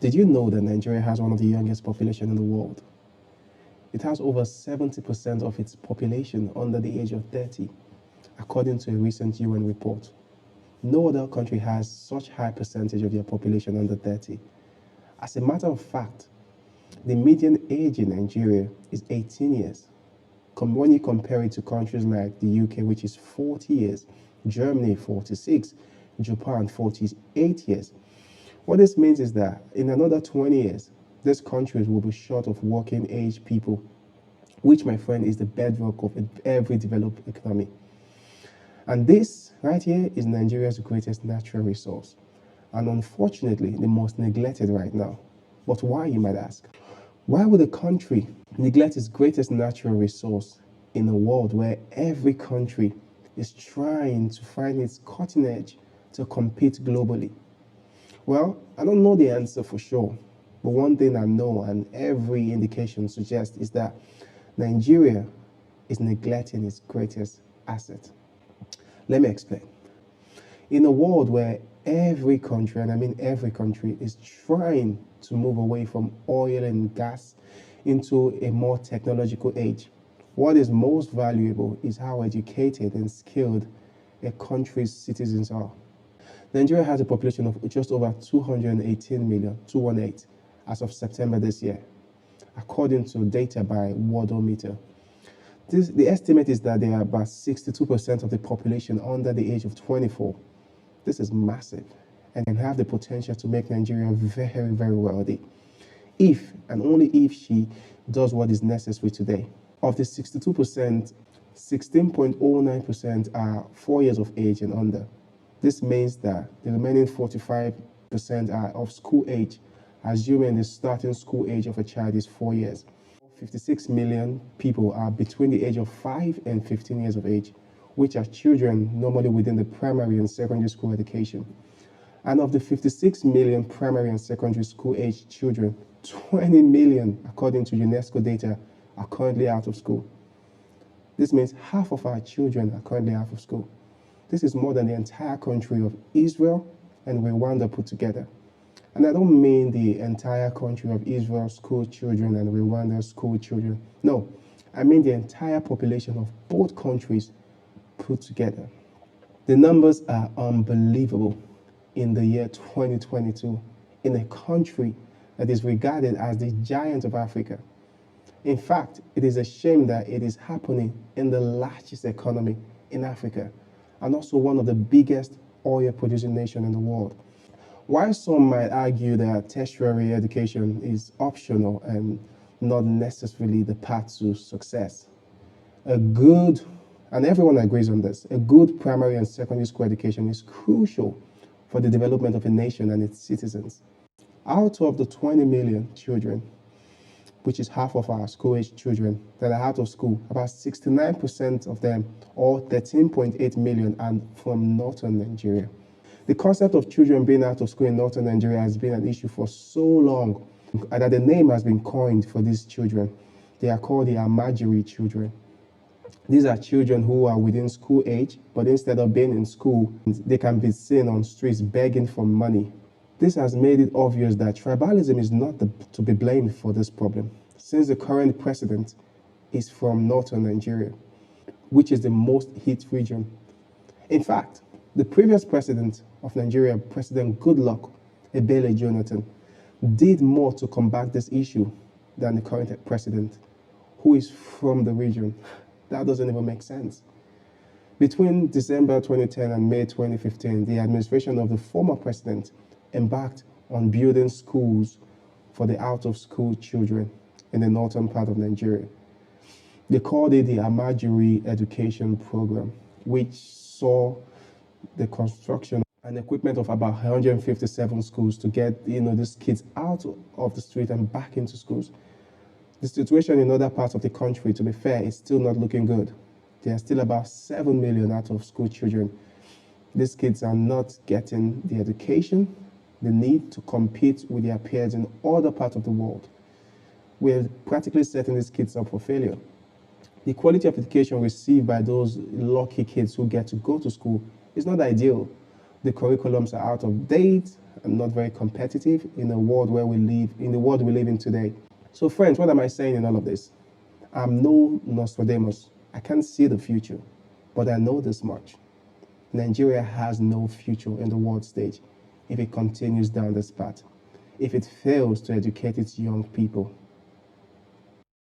Did you know that Nigeria has one of the youngest population in the world? It has over 70% of its population under the age of 30, according to a recent UN report. No other country has such high percentage of their population under 30. As a matter of fact, the median age in Nigeria is 18 years. When you compare it to countries like the UK, which is 40 years, Germany 46, Japan 48 years. What this means is that in another 20 years, these countries will be short of working age people, which, my friend, is the bedrock of every developed economy. And this right here is Nigeria's greatest natural resource, and unfortunately, the most neglected right now. But why, you might ask? Why would a country neglect its greatest natural resource in a world where every country is trying to find its cutting edge to compete globally? Well, I don't know the answer for sure, but one thing I know, and every indication suggests, is that Nigeria is neglecting its greatest asset. Let me explain. In a world where every country, and I mean every country, is trying to move away from oil and gas into a more technological age, what is most valuable is how educated and skilled a country's citizens are. Nigeria has a population of just over 218 million, 218, as of September this year, according to data by Worldometer. The estimate is that there are about 62% of the population under the age of 24. This is massive and can have the potential to make Nigeria very, very wealthy, if and only if she does what is necessary today. Of the 62%, 16.09% are 4 years of age and under. This means that the remaining 45% are of school age, assuming the starting school age of a child is 4 years. 56 million people are between the age of 5 and 15 years of age, which are children normally within the primary and secondary school education. And of the 56 million primary and secondary school age children, 20 million, according to UNESCO data, are currently out of school. This means half of our children are currently out of school. This is more than the entire country of Israel and Rwanda put together. And I don't mean the entire country of Israel's school children and Rwanda's school children. No, I mean the entire population of both countries put together. The numbers are unbelievable in the year 2022 in a country that is regarded as the giant of Africa. In fact, it is a shame that it is happening in the largest economy in Africa and also one of the biggest oil-producing nations in the world. While some might argue that tertiary education is optional and not necessarily the path to success, and everyone agrees on this, a good primary and secondary school education is crucial for the development of a nation and its citizens. Out of the 20 million children, which is half of our school-age children that are out of school, about 69% of them, or 13.8 million, are from northern Nigeria. The concept of children being out of school in northern Nigeria has been an issue for so long that the name has been coined for these children. They are called the Amajiri children. These are children who are within school age, but instead of being in school, they can be seen on streets begging for money. This has made it obvious that tribalism is not to be blamed for this problem, since the current president is from northern Nigeria, which is the most hit region. In fact, the previous president of Nigeria, President Goodluck Ebele Jonathan, did more to combat this issue than the current president, who is from the region. That doesn't even make sense. Between December 2010 and May 2015, the administration of the former president embarked on building schools for the out-of-school children in the northern part of Nigeria. They called it the Amajiri Education Program, which saw the construction and equipment of about 157 schools to get these kids out of the street and back into schools. The situation in other parts of the country, to be fair, is still not looking good. There are still about 7 million out of school children. These kids are not getting the education they need to compete with their peers in other parts of the world. We're practically setting these kids up for failure. The quality of education received by those lucky kids who get to go to school is not ideal. The curriculums are out of date and not very competitive in the world where we live, in the world we live in today. So friends, what am I saying in all of this? I'm no Nostradamus. I can't see the future, but I know this much. Nigeria has no future in the world stage if it continues down this path. If it fails to educate its young people,